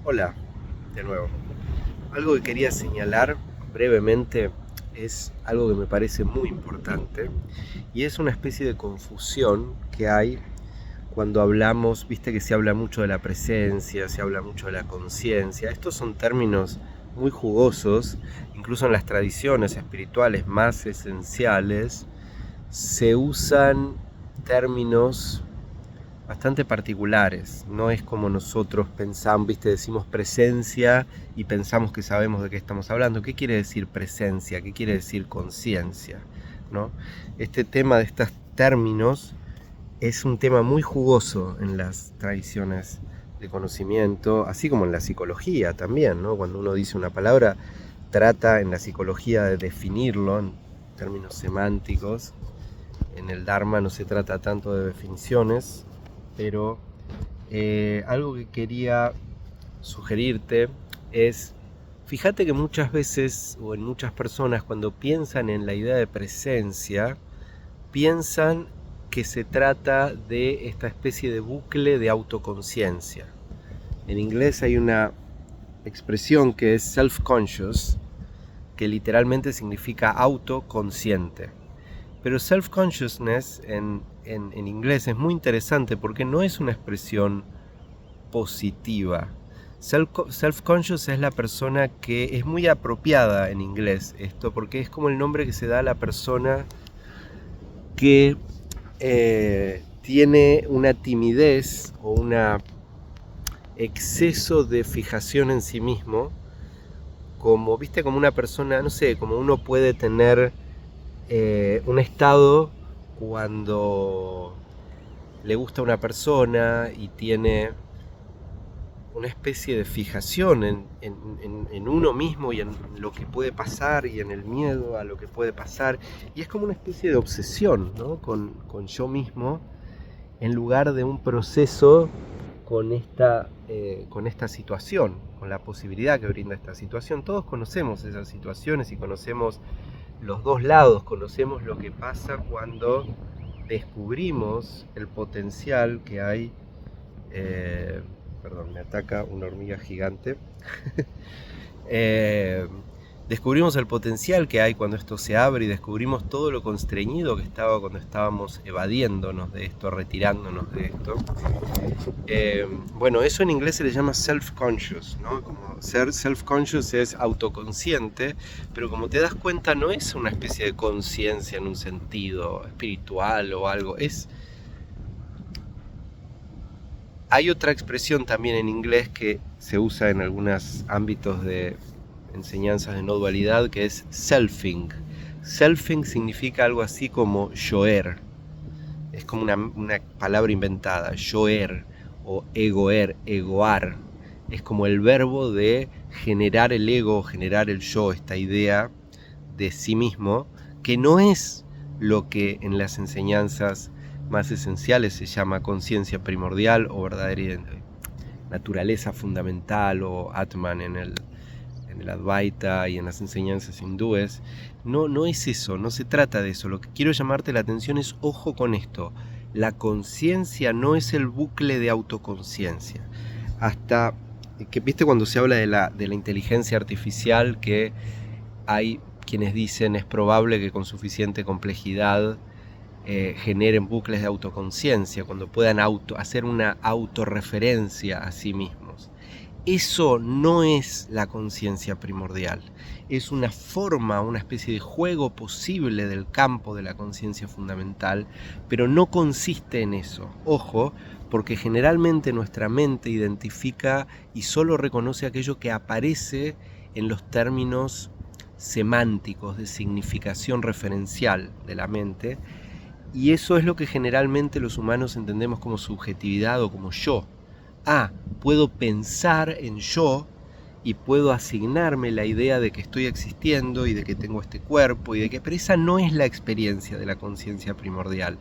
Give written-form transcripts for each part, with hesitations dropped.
Hola, de nuevo. Algo que quería señalar brevemente es algo que me parece muy importante y es una especie de confusión que hay cuando hablamos, viste que se habla mucho de la presencia, se habla mucho de la conciencia. Estos son términos muy jugosos, incluso en las tradiciones espirituales más esenciales se usan términos bastante particulares. No es como nosotros pensamos, viste, decimos presencia y pensamos que sabemos de qué estamos hablando. ¿Qué quiere decir presencia? ¿Qué quiere decir conciencia? ¿No? Este tema de estos términos es un tema muy jugoso en las tradiciones de conocimiento, así como en la psicología también, ¿no? Cuando uno dice una palabra, trata en la psicología de definirlo en términos semánticos. En el Dharma no se trata tanto de definiciones, pero algo que quería sugerirte es, fíjate que muchas veces o en muchas personas cuando piensan en la idea de presencia, piensan que se trata de esta especie de bucle de autoconciencia. En inglés hay una expresión que es self-conscious, que literalmente significa autoconsciente. Pero self-consciousness en inglés es muy interesante porque no es una expresión positiva. Self-conscious es la persona que es muy apropiada en inglés esto, porque es como el nombre que se da a la persona que tiene una timidez o un exceso de fijación en sí mismo, como, viste, como una persona, no sé, como uno puede tener un estado cuando le gusta a una persona y tiene una especie de fijación en uno mismo y en lo que puede pasar y en el miedo a lo que puede pasar, y es como una especie de obsesión, ¿no? con yo mismo, en lugar de un proceso con esta situación, con la posibilidad que brinda esta situación. Todos conocemos esas situaciones y conocemos los dos lados, conocemos lo que pasa cuando descubrimos el potencial que hay. Perdón, me ataca una hormiga gigante. eh, Descubrimos el potencial que hay cuando esto se abre y descubrimos todo lo constreñido que estaba cuando estábamos evadiéndonos de esto, retirándonos de esto. Bueno, eso en inglés se le llama self-conscious, ¿no? Como ser self-conscious es autoconsciente, pero como te das cuenta no es una especie de conciencia en un sentido espiritual o algo, hay otra expresión también en inglés que se usa en algunos ámbitos de enseñanzas de no dualidad, que es selfing. Selfing significa algo así como yoer. Es como una palabra inventada, yoer o egoer, egoar. Es como el verbo de generar el ego, generar el yo, esta idea de sí mismo, que no es lo que en las enseñanzas más esenciales se llama conciencia primordial o verdadera naturaleza fundamental o Atman en el Advaita y en las enseñanzas hindúes. No es eso, no se trata de eso. Lo que quiero llamarte la atención es, ojo con esto, la conciencia no es el bucle de autoconciencia. Hasta que, viste, cuando se habla de la inteligencia artificial, que hay quienes dicen es probable que con suficiente complejidad generen bucles de autoconciencia, cuando puedan hacer una autorreferencia a sí mismos. Eso no es la conciencia primordial, es una forma, una especie de juego posible del campo de la conciencia fundamental, pero no consiste en eso. Ojo, porque generalmente nuestra mente identifica y solo reconoce aquello que aparece en los términos semánticos de significación referencial de la mente, y eso es lo que generalmente los humanos entendemos como subjetividad o como yo. Puedo pensar en yo y puedo asignarme la idea de que estoy existiendo y de que tengo este cuerpo pero esa no es la experiencia de la conciencia primordial.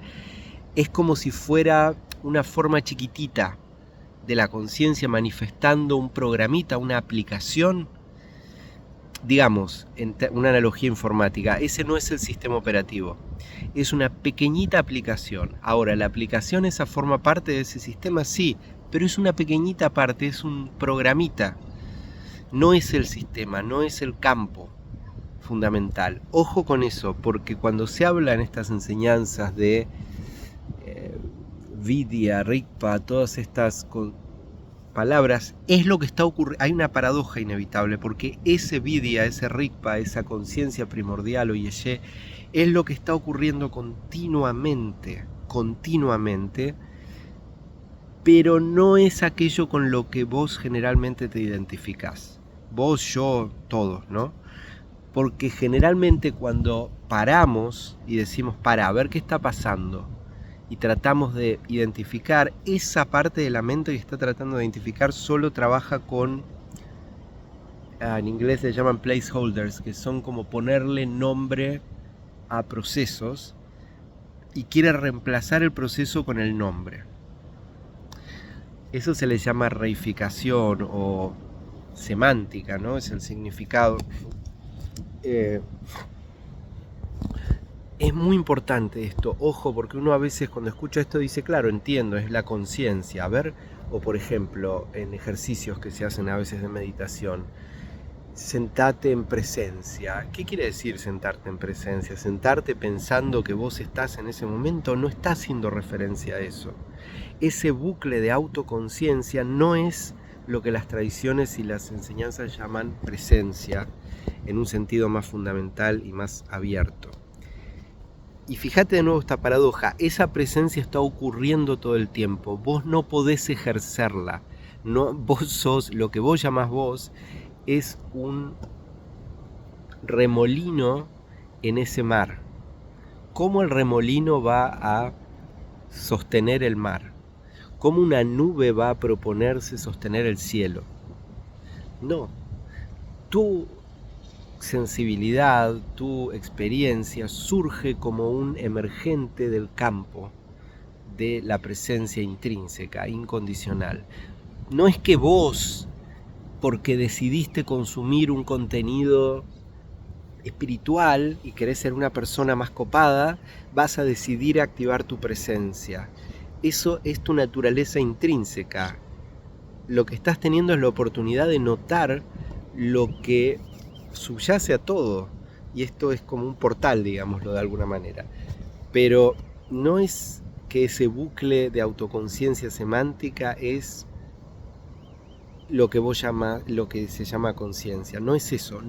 Es como si fuera una forma chiquitita de la conciencia manifestando un programita, una aplicación. Digamos, en una analogía informática, ese no es el sistema operativo, es una pequeñita aplicación. Ahora, ¿la aplicación esa forma parte de ese sistema? Sí, pero es una pequeñita parte, es un programita. No es el sistema, no es el campo fundamental. Ojo con eso, porque cuando se habla en estas enseñanzas de Vidya, Rigpa, todas estas palabras, es lo que está ocurriendo. Hay una paradoja inevitable, porque ese Vidya, ese Rigpa, esa conciencia primordial o Yeshe, es lo que está ocurriendo continuamente, pero no es aquello con lo que vos generalmente te identificás. Vos, yo, todos, ¿no? Porque generalmente cuando paramos y decimos, a ver qué está pasando, y tratamos de identificar, esa parte de la mente que está tratando de identificar solo trabaja con, en inglés se llaman placeholders, que son como ponerle nombre a procesos, y quiere reemplazar el proceso con el nombre. Eso se le llama reificación o semántica, ¿no? Es el significado. Es muy importante esto, ojo, porque uno a veces cuando escucha esto dice, claro, entiendo, es la conciencia. A ver, o por ejemplo, en ejercicios que se hacen a veces de meditación, sentate en presencia. ¿Qué quiere decir sentarte en presencia? Sentarte pensando que vos estás en ese momento, no está haciendo referencia a eso. Ese bucle de autoconciencia no es lo que las tradiciones y las enseñanzas llaman presencia, en un sentido más fundamental y más abierto. Y fíjate de nuevo esta paradoja, esa presencia está ocurriendo todo el tiempo, vos no podés ejercerla, no, vos sos, lo que vos llamás vos, es un remolino en ese mar. ¿Cómo el remolino va a sostener el mar? ¿Cómo una nube va a proponerse sostener el cielo? No, tu sensibilidad, tu experiencia surge como un emergente del campo de la presencia intrínseca, incondicional. No es que vos, porque decidiste consumir un contenido espiritual y querés ser una persona más copada, vas a decidir activar tu presencia. Eso es tu naturaleza intrínseca. Lo que estás teniendo es la oportunidad de notar lo que subyace a todo, y esto es como un portal, digámoslo de alguna manera, pero no es que ese bucle de autoconciencia semántica es lo que vos llamas, lo que se llama conciencia. No es eso,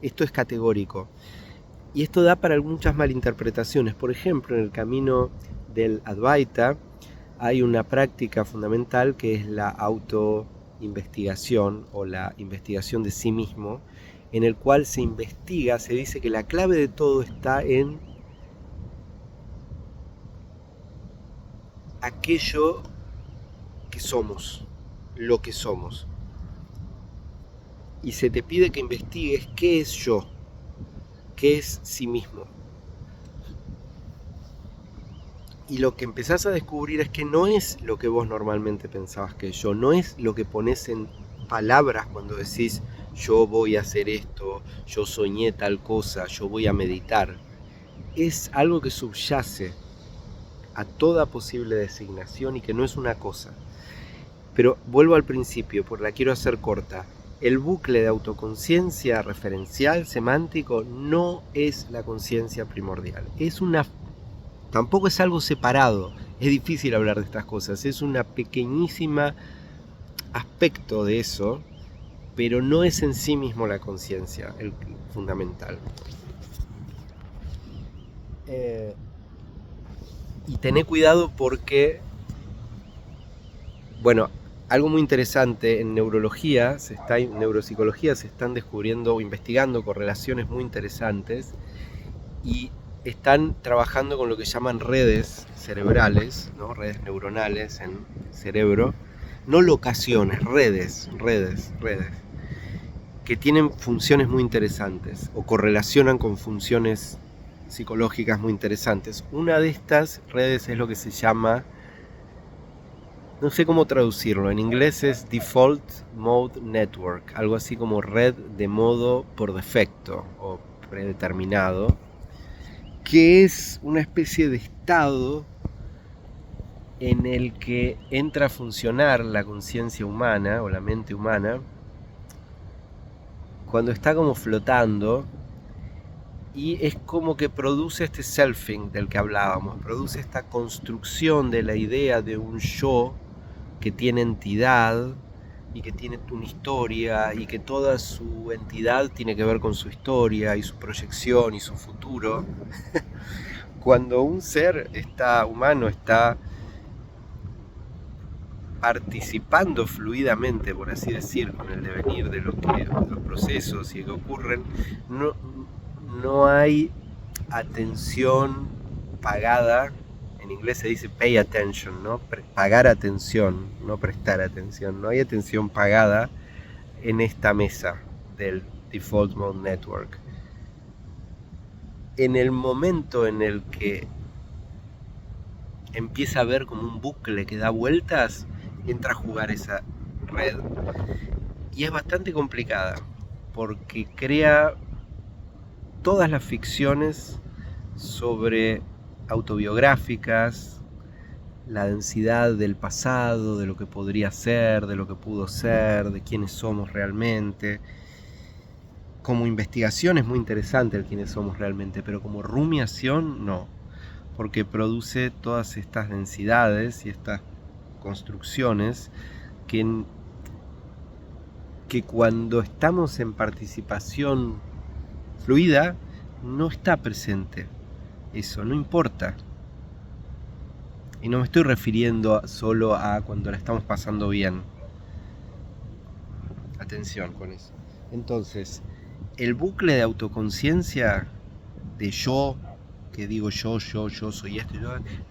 esto es categórico, y esto da para muchas malinterpretaciones. Por ejemplo, en el camino del Advaita hay una práctica fundamental que es la autoinvestigación o la investigación de sí mismo, en el cual se investiga, se dice que la clave de todo está en aquello que somos, lo que somos. Y se te pide que investigues qué es yo, qué es sí mismo. Y lo que empezás a descubrir es que no es lo que vos normalmente pensabas que es yo, no es lo que pones en palabras cuando decís yo voy a hacer esto, yo soñé tal cosa, yo voy a meditar. Es algo que subyace a toda posible designación y que no es una cosa. Pero vuelvo al principio, porque la quiero hacer corta. El bucle de autoconciencia referencial, semántico, no es la conciencia primordial. Tampoco es algo separado. Es difícil hablar de estas cosas. Es una pequeñísima aspecto de eso, pero no es en sí mismo la conciencia el fundamental. Y tené cuidado porque, bueno, algo muy interesante en neuropsicología se están descubriendo o investigando correlaciones muy interesantes y están trabajando con lo que llaman redes cerebrales, ¿no? Redes neuronales en cerebro, no locaciones, redes, que tienen funciones muy interesantes o correlacionan con funciones psicológicas muy interesantes. Una de estas redes es lo que se llama, no sé cómo traducirlo, en inglés es Default Mode Network, algo así como red de modo por defecto o predeterminado, que es una especie de estado en el que entra a funcionar la conciencia humana o la mente humana cuando está como flotando, y es como que produce este selfing del que hablábamos, produce esta construcción de la idea de un yo que tiene entidad y que tiene una historia y que toda su entidad tiene que ver con su historia y su proyección y su futuro. Cuando un ser humano está participando fluidamente, por así decir, con el devenir de los procesos y que ocurren, no hay atención pagada. En inglés se dice pay attention, ¿no? Pagar atención, no prestar atención. No hay atención pagada en esta mesa del Default Mode Network. En el momento en el que empieza a ver como un bucle que da vueltas, entra a jugar esa red. Y es bastante complicada, porque crea todas las ficciones sobre autobiográficas, la densidad del pasado, de lo que podría ser, de lo que pudo ser, de quiénes somos realmente. Como investigación es muy interesante el quiénes somos realmente, pero como rumiación no, porque produce todas estas densidades y estas construcciones que cuando estamos en participación fluida no está presente. Eso no importa. Y no me estoy refiriendo solo a cuando la estamos pasando bien. Atención con eso. Entonces, el bucle de autoconciencia de yo, que digo yo soy esto,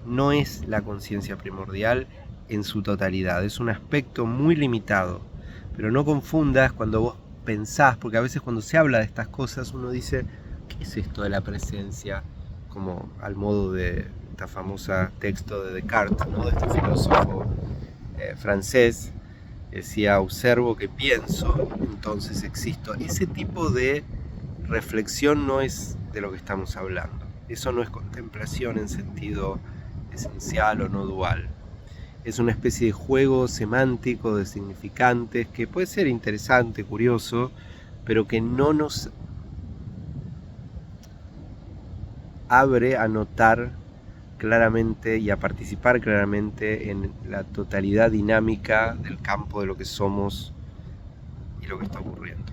no es la conciencia primordial en su totalidad. Es un aspecto muy limitado. Pero no confundas cuando vos pensás, porque a veces cuando se habla de estas cosas uno dice, ¿qué es esto de la presencia? Como al modo de esta famosa texto de Descartes, ¿no? De este filósofo francés, decía, observo que pienso, entonces existo. Ese tipo de reflexión no es de lo que estamos hablando. Eso no es contemplación en sentido esencial o no dual. Es una especie de juego semántico de significantes que puede ser interesante, curioso, pero que no nos abre a notar claramente y a participar claramente en la totalidad dinámica del campo de lo que somos y lo que está ocurriendo.